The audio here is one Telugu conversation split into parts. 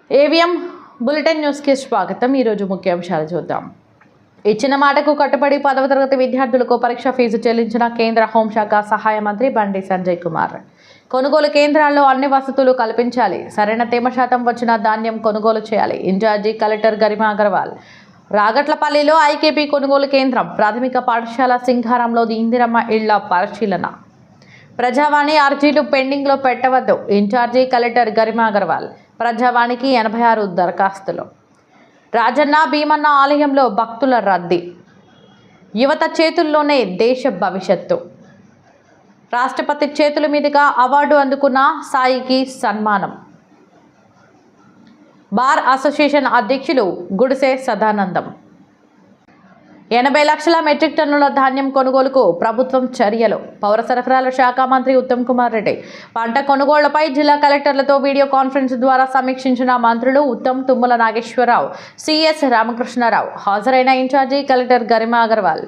ఏవిఎం బులెటిన్ న్యూస్కి స్వాగతం. ఈరోజు ముఖ్యాంశాలు చూద్దాం. ఇచ్చిన మాటకు కట్టుబడి 10వ తరగతి విద్యార్థులకు పరీక్ష ఫీజు చెల్లించిన కేంద్ర హోంశాఖ సహాయ మంత్రి బండి సంజయ్ కుమార్. కొనుగోలు కేంద్రాల్లో అన్ని వసతులు కల్పించాలి. సరైన తేమ శాతం వచ్చిన ధాన్యం కొనుగోలు చేయాలి. Incharge collector Garima Agarwal. రాగట్లపల్లిలో ఐకేపీ కొనుగోలు కేంద్రం. ప్రాథమిక పాఠశాల సింగారంలో ఇందిరమ్మ ఇళ్ల పరిశీలన. ప్రజావాణి అర్జీలు పెండింగ్లో పెట్టవద్దు. Incharge collector Garima Agarwal. ప్రజావాణికి 86 దరఖాస్తులు. రాజన్న భీమన్న ఆలయంలో భక్తుల రద్దీ. యువత చేతుల్లోనే దేశ భవిష్యత్తు. రాష్ట్రపతి చేతుల మీదుగా అవార్డు అందుకున్న సాయికి సన్మానం. బార్ అసోసియేషన్ అధ్యక్షులు గుడిసె సదానందం. 80 లక్షల మెట్రిక్ టన్నుల ధాన్యం కొనుగోలుకు ప్రభుత్వం చర్యలు. పౌర సరఫరాల శాఖ మంత్రి ఉత్తమ్ కుమార్ రెడ్డి. పంట కొనుగోళ్లపై జిల్లా కలెక్టర్లతో వీడియో కాన్ఫరెన్స్ ద్వారా సమీక్షించిన మంత్రులు ఉత్తమ్, తుమ్మల నాగేశ్వరరావు, సిఎస్ రామకృష్ణారావు. హాజరైన ఇన్ఛార్జి కలెక్టర్ గరిమా అగర్వాల్.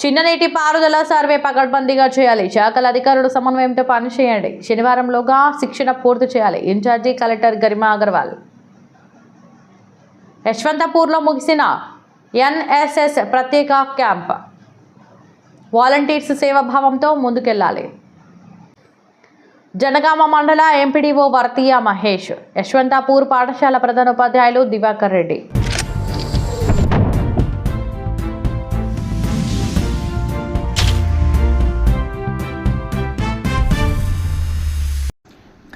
చిన్ననీటి పారుదల సర్వే పకడ్బందీగా చేయాలి. శాఖల అధికారులు సమన్వయంతో పనిచేయండి. శనివారంలోగా శిక్షణ పూర్తి చేయాలి. Incharge collector Garima Agarwal. యశ్వంతపూర్లో ముగిసిన ఎన్ఎస్ఎస్ ప్రత్యేక క్యాంప్. వాలంటీర్స్ సేవాభావంతో ముందుకెళ్లాలి. జనగామ మండల ఎంపీడీఓ వర్తియా మహేష్. యశ్వంతపూర్ పాఠశాల ప్రధానోపాధ్యాయులు దివాకర్ రెడ్డి.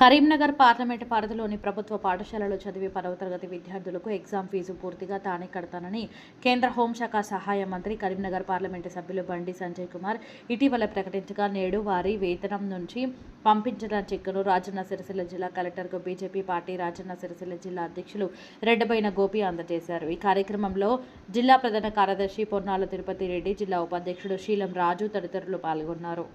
కరీంనగర్ పార్లమెంటు పరిధిలోని ప్రభుత్వ పాఠశాలలో చదివే 10వ తరగతి విద్యార్థులకు ఎగ్జామ్ ఫీజు పూర్తిగా తానే కడతానని కేంద్ర హోంశాఖ సహాయ మంత్రి కరీంనగర్ పార్లమెంటు సభ్యులు బండి సంజయ్ కుమార్ ఇటీవల ప్రకటించగా నేడు వారి వేతనం నుంచి పంపించిన చెక్కును రాజన్న సిరిసిల్ల జిల్లా కలెక్టర్కు బీజేపీ పార్టీ రాజన్న సిరిసిల్ల జిల్లా అధ్యక్షులు రెడ్డబైన గోపి అందజేశారు. ఈ కార్యక్రమంలో జిల్లా ప్రధాన కార్యదర్శి పొన్నాల తిరుపతి రెడ్డి, జిల్లా ఉపాధ్యక్షుడు శీలం రాజు తదితరులు పాల్గొన్నారు.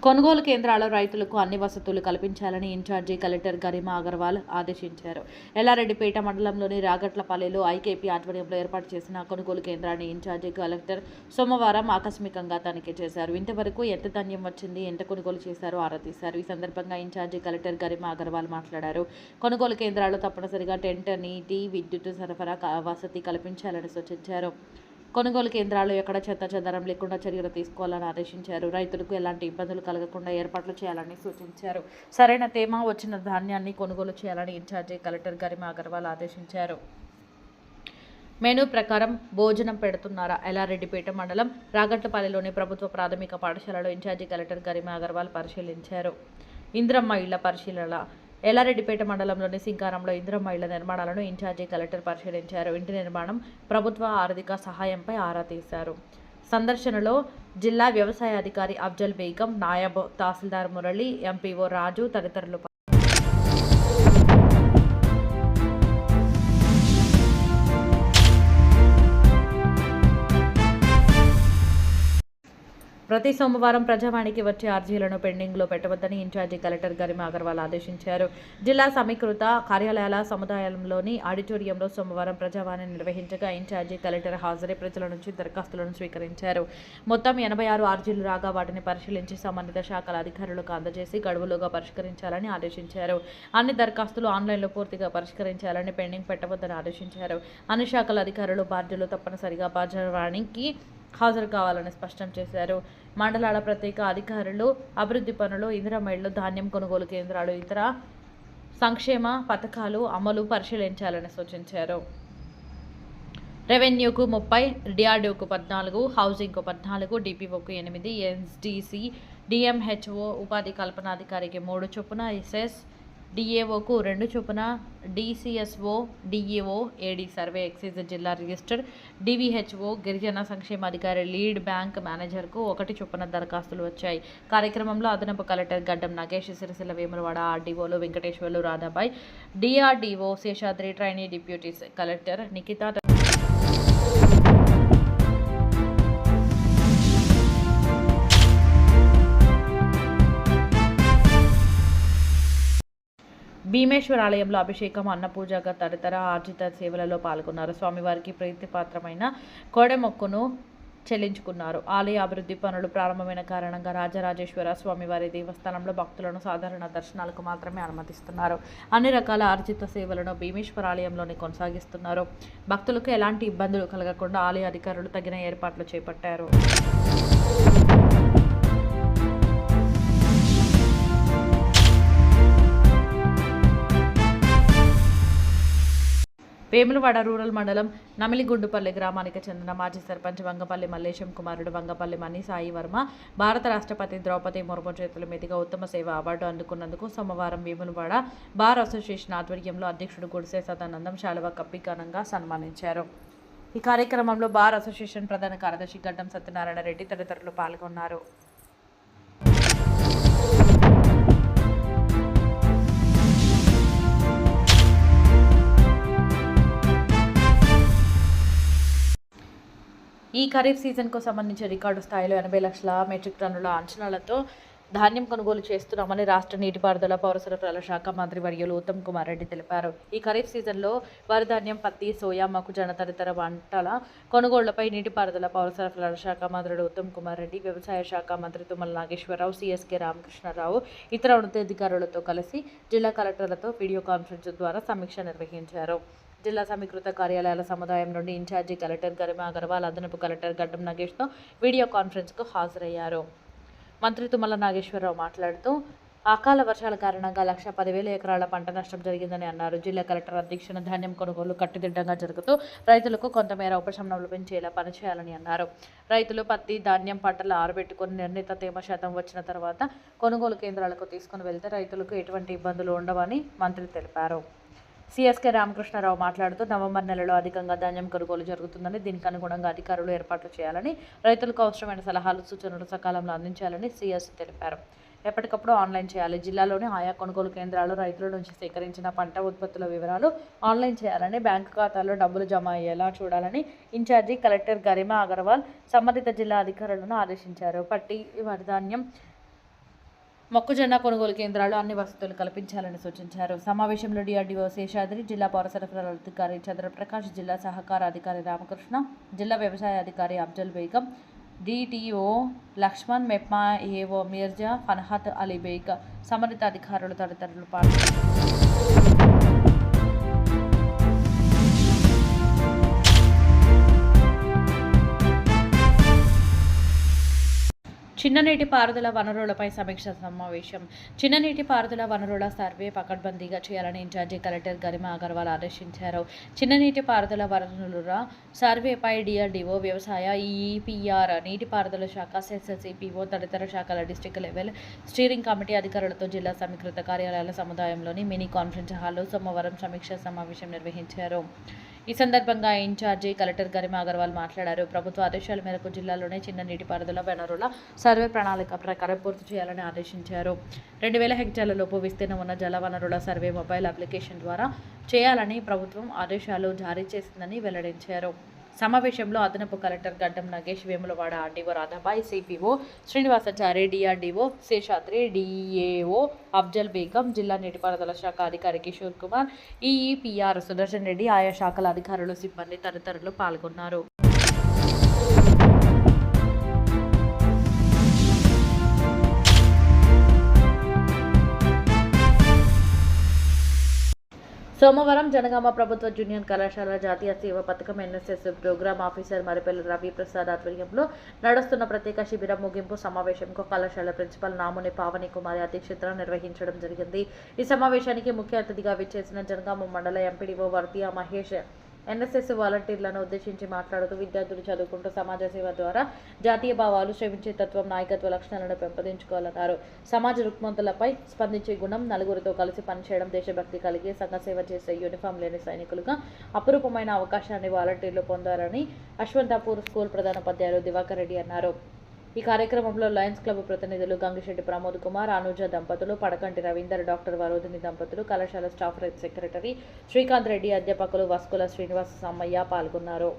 కొనుగోలు కేంద్రాల్లో రైతులకు అన్ని వసతులు కల్పించాలని ఇన్ఛార్జి కలెక్టర్ గరిమా అగర్వాల్ ఆదేశించారు. ఎల్లారెడ్డిపేట మండలంలోని రాగట్లపల్లిలో ఐకేపీ ఆధ్వర్యంలో ఏర్పాటు చేసిన కొనుగోలు కేంద్రాన్ని ఇన్ఛార్జి కలెక్టర్ సోమవారం ఆకస్మికంగా తనిఖీ చేశారు. ఇంతవరకు ఎంత ధాన్యం వచ్చింది, ఎంత కొనుగోలు చేశారో ఆరా తీశారు. ఈ సందర్భంగా ఇన్ఛార్జి కలెక్టర్ గరిమా అగర్వాల్ మాట్లాడారు. కొనుగోలు కేంద్రాల్లో తప్పనిసరిగా టెంట్, నీటి, విద్యుత్ సరఫరా వసతి కల్పించాలని సూచించారు. కొనుగోలు కేంద్రాల్లో ఎక్కడ చెత్త చెదారం లేకుండా చర్యలు తీసుకోవాలని ఆదేశించారు. రైతులకు ఎలాంటి ఇబ్బందులు కలగకుండా ఏర్పాట్లు చేయాలని సూచించారు. సరైన తేమ వచ్చిన ధాన్యాన్ని కొనుగోలు చేయాలని ఇన్ఛార్జి కలెక్టర్ గరిమా అగర్వాల్ ఆదేశించారు. మెనూ ప్రకారం భోజనం పెడుతున్నారా? ఎల్లారెడ్డిపేట మండలం రాగట్లపల్లిలోని ప్రభుత్వ ప్రాథమిక పాఠశాలలో ఇన్ఛార్జి కలెక్టర్ గరిమా అగర్వాల్ పరిశీలించారు. ఇందిరమ్మ ఇళ్ల పరిశీలన. ఎల్లారెడ్డిపేట మండలంలోని సింగారంలో ఇందిరమ్మ ఇళ్ల నిర్మాణాలను ఇన్ఛార్జి కలెక్టర్ పరిశీలించారు. ఇంటి నిర్మాణం, ప్రభుత్వ ఆర్థిక సహాయంపై ఆరా తీశారు. సందర్శనలో జిల్లా వ్యవసాయ అధికారి అఫ్జల్ బేగం, నాయబ్ తహసీల్దార్ మురళి, ఎంపీఓ రాజు తదితరులు. ప్రతి సోమవారం ప్రజావాణికి వచ్చే అర్జీలను పెండింగ్లో పెట్టవద్దని ఇన్ఛార్జి కలెక్టర్ గరిమా అగర్వాల్ ఆదేశించారు. జిల్లా సమీకృత కార్యాలయాల సముదాయంలోని ఆడిటోరియంలో సోమవారం ప్రజావాణి నిర్వహించగా ఇన్ఛార్జి కలెక్టర్ హాజరై ప్రజల నుంచి దరఖాస్తులను స్వీకరించారు. మొత్తం 86 అర్జీలు రాగా వాటిని పరిశీలించి సంబంధిత శాఖల అధికారులకు అందజేసి గడువులోగా పరిష్కరించాలని ఆదేశించారు. అన్ని దరఖాస్తులు ఆన్లైన్లో పూర్తిగా పరిష్కరించాలని, పెండింగ్ పెట్టవద్దని ఆదేశించారు. అన్ని శాఖల అధికారులు, బాధ్యులు తప్పనిసరిగా ప్రజావాణికి హాజరు కావాలని స్పష్టం చేశారు. మండలాల ప్రత్యేక అధికారులు అభివృద్ధి పనులు, ఇందిరమ్మ ఇళ్లు, ధాన్యం కొనుగోలు కేంద్రాలు, ఇతర సంక్షేమ పథకాలు అమలు పరిశీలించాలని సూచించారు. రెవెన్యూకు 30, డిఆర్డీఓకు 14, హౌసింగ్కు 14, డిపిఓకు 8, ఎస్డిసి, డిఎంహెచ్ఓ ఉపాధి కల్పనాధికారికి 3 చొప్పున, ఎస్ఎస్ డిఏఓకు 2 చొప్పున, DCSO, DEO, AD survey excise జిల్లా రిజిస్టర్, డివిహెచ్ఓ గిరిజన సంక్షేమాధికారి లీడ్ బ్యాంక్ మేనేజర్కు 1 చొప్పున దరఖాస్తులు వచ్చాయి. కార్యక్రమంలో అదనపు కలెక్టర్ గడ్డం నాగేష్, సిరిసిల్ల వేములవాడ ఆర్డీఓలు Venkateshwarlu, Radhabai, DRDO Seshadri, trainee deputy collector Nikhita. Bhimeshwara ఆలయంలో అభిషేకం, అన్నపూజగా తదితర ఆర్జిత సేవలలో పాల్గొన్నారు. స్వామివారికి ప్రీతిపాత్రమైన కోడెమొక్కును చెల్లించుకున్నారు. ఆలయ అభివృద్ధి పనులు ప్రారంభమైన కారణంగా రాజరాజేశ్వర స్వామివారి దేవస్థానంలో భక్తులను సాధారణ దర్శనాలకు మాత్రమే అనుమతిస్తున్నారు. అన్ని రకాల ఆర్జిత సేవలను భీమేశ్వర ఆలయంలోనే కొనసాగిస్తున్నారు. భక్తులకు ఎలాంటి ఇబ్బందులు కలగకుండా ఆలయ అధికారులు తగిన ఏర్పాట్లు చేపట్టారు. వేములవాడ రూరల్ మండలం నమిలిగుండుపల్లి గ్రామానికి చెందిన మాజీ సర్పంచ్ వంగపల్లి మల్లేశం కుమారుడు వంగపల్లి మణి సాయి వర్మ భారత రాష్ట్రపతి ద్రౌపది ముర్ము చేతుల మీదుగా ఉత్తమ సేవ అవార్డు అందుకున్నందుకు సోమవారం వేములవాడ బార్ అసోసియేషన్ ఆధ్వర్యంలో అధ్యక్షుడు గుడిసె సదానందం శాలువా కప్పి ఘనంగా సన్మానించారు. ఈ కార్యక్రమంలో బార్ అసోసియేషన్ ప్రధాన కార్యదర్శి గడ్డం సత్యనారాయణ రెడ్డి తదితరులు పాల్గొన్నారు. ఈ ఖరీఫ్ సీజన్కు సంబంధించి రికార్డు స్థాయిలో 80 లక్షల మెట్రిక్ టన్నుల అంచనాలతో ధాన్యం కొనుగోలు చేస్తున్నామని రాష్ట్ర నీటిపారుదల పౌర సరఫరాల శాఖ మంత్రి వర్యులు ఉత్తమ్ కుమార్ రెడ్డి తెలిపారు. ఈ ఖరీఫ్ సీజన్లో వరి ధాన్యం, పత్తి, సోయా, మొక్కజొన్న తదితర పంటల కొనుగోళ్లపై నీటిపారుదల పౌర సరఫరాల శాఖ మంత్రులు ఉత్తమ్ కుమార్ రెడ్డి, వ్యవసాయ శాఖ మంత్రి తుమ్మల నాగేశ్వరరావు, సిఎస్కే రామకృష్ణారావు ఇతర ఉన్నతాధికారులతో కలిసి జిల్లా కలెక్టర్లతో వీడియో కాన్ఫరెన్స్ ద్వారా సమీక్ష నిర్వహించారు. జిల్లా సమీకృత కార్యాలయాల సముదాయం నుండి ఇన్ఛార్జి కలెక్టర్ గరిమా అగర్వాల్, అదనపు కలెక్టర్ గడ్డం నగేష్తో వీడియో కాన్ఫరెన్స్కు హాజరయ్యారు. మంత్రి తుమ్మల నాగేశ్వరరావు మాట్లాడుతూ అకాల వర్షాల కారణంగా 1,10,000 ఎకరాల పంట నష్టం జరిగిందని అన్నారు. జిల్లా కలెక్టర్ అధ్యక్షతన ధాన్యం కొనుగోలు కట్టుదిట్టంగా జరుగుతూ రైతులకు కొంతమేర ఉపశమనం లభించేలా పనిచేయాలని అన్నారు. రైతులు పత్తి, ధాన్యం పంటలు ఆరబెట్టుకుని నిర్ణీత తేమ శాతం వచ్చిన తర్వాత కొనుగోలు కేంద్రాలకు తీసుకుని వెళ్తే రైతులకు ఎటువంటి ఇబ్బందులు ఉండవని మంత్రి తెలిపారు. సిఎస్కే రామకృష్ణారావు మాట్లాడుతూ నవంబర్ నెలలో అధికంగా ధాన్యం కొనుగోలు జరుగుతుందని, దీనికి అనుగుణంగా అధికారులు ఏర్పాట్లు చేయాలని, రైతులకు అవసరమైన సలహాలు, సూచనలు సకాలంలో అందించాలని సిఎస్ తెలిపారు. ఎప్పటికప్పుడు ఆన్లైన్ చేయాలి. జిల్లాలోని ఆయా కొనుగోలు కేంద్రాలు రైతుల నుంచి సేకరించిన పంట ఉత్పత్తుల వివరాలు ఆన్లైన్ చేయాలని, బ్యాంకు ఖాతాల్లో డబ్బులు జమ అయ్యేలా చూడాలని ఇన్ఛార్జి కలెక్టర్ గరిమా అగర్వాల్ సంబంధిత జిల్లా అధికారులను ఆదేశించారు. పత్తి, వరి ధాన్యం, మొక్కజొన్న కొనుగోలు కేంద్రాలు అన్ని వసతులు కల్పించాలని సూచించారు. సమావేశంలో డిఆర్డీఓ శేషాద్రి, జిల్లా పౌర సరఫరాల అధికారి చంద్రప్రకాష్, జిల్లా సహకార అధికారి రామకృష్ణ, జిల్లా వ్యవసాయ అధికారి అఫ్జల్ బేగం, డిటిఓ లక్ష్మణ్, మెప్మా ఏఓ మీర్జా, ఫన్హత్ అలీ బేగ్, సంబంధిత అధికారులు తదితరులు పాల్గొన్నారు. చిన్ననీటి పారుదల వనరులపై సమీక్ష సమావేశం. చిన్ననీటి పారుదల వనరుల సర్వే పకడ్బందీగా చేయాలని ఇన్ఛార్జి కలెక్టర్ గరిమా అగర్వాల్ ఆదేశించారు. చిన్ననీటి పారుదల వనరుల సర్వేపై డిఆర్డీఓ, వ్యవసాయ, ఈఈపీఆర్, నీటిపారుదల శాఖ, సెస్ఎస్ఈపీఓ తదితర శాఖల డిస్టిక్ లెవెల్ స్టీరింగ్ కమిటీ అధికారులతో జిల్లా సమీకృత కార్యాలయాల సముదాయంలోని మినీ కాన్ఫరెన్స్ హాల్లో సోమవారం సమీక్షా సమావేశం నిర్వహించారు. ఈ సందర్భంగా ఇన్ఛార్జి కలెక్టర్ గరిమా అగర్వాల్ మాట్లాడారు. ప్రభుత్వ ఆదేశాల మేరకు జిల్లాలోనే చిన్న నీటిపారుదల వనరుల సర్వే ప్రణాళిక ప్రకారం పూర్తి చేయాలని ఆదేశించారు. 2,000 హెక్టార్ల లోపు విస్తీర్ణం ఉన్న జల వనరుల సర్వే మొబైల్ అప్లికేషన్ ద్వారా చేయాలని ప్రభుత్వం ఆదేశాలు జారీ చేసిందని వెల్లడించారు. సమావేశంలో అదనపు కలెక్టర్ గడ్డం Nagesh, Vemulawada RDO Radhabai, CPO Srinivasachari, DRDO Seshadri, DAO Afzal Begum, జిల్లా నీటిపారుదల శాఖ అధికారి కిషోర్ కుమార్, ఈఈపీఆర్ సుదర్శన్ రెడ్డి, ఆయా శాఖల అధికారులు, సిబ్బంది తదితరులు పాల్గొన్నారు. సోమవారం జనగామ ప్రభుత్వ జూనియర్ కళాశాల జాతీయ సేవా పథకం NSS programme officer Maripalli Ravi Prasad ఆధ్వర్యంలో నడుస్తున్న ప్రత్యేక శిబిరం ముగింపు సమావేశంకు కళాశాల ప్రిన్సిపల్ నాముని పావని కుమారి అధ్యక్షతన నిర్వహించడం జరిగింది. ఈ సమావేశానికి ముఖ్య అతిథిగా విచ్చేసిన జనగామ మండల ఎంపీడీఓ వర్తియా మహేష్ ఎన్ఎస్ఎస్ వాలంటీర్లను ఉద్దేశించి మాట్లాడుతూ విద్యార్థులు చదువుకుంటూ సమాజ సేవ ద్వారా జాతీయ భావాలు, శ్రమించే తత్వం, నాయకత్వ లక్షణాలను పెంపొందించుకోవాలన్నారు. సమాజ రుగ్మతలపై స్పందించే గుణం, నలుగురితో కలిసి పనిచేయడం, దేశభక్తి కలిగి సంఘ సేవ చేసే యూనిఫామ్ లేని సైనికులుగా అపురూపమైన అవకాశాన్ని వాలంటీర్లు పొందారని అశ్వంతాపూర్ స్కూల్ ప్రధానోపాధ్యాయులు దివాకర్ రెడ్డి అన్నారు. ఈ కార్యక్రమంలో లయన్స్ క్లబ్ ప్రతినిధులు గంగిశెట్టి ప్రమోద్ కుమార్, అనుజ దంపతులు, పడకంటి రవీందర్, డాక్టర్ వరోధిని దంపతులు, కళాశాల స్టాఫ్ సెక్రటరీ శ్రీకాంత్ రెడ్డి, అధ్యాపకులు వస్కుల శ్రీనివాస సమ్మయ్య పాల్గొన్నారు.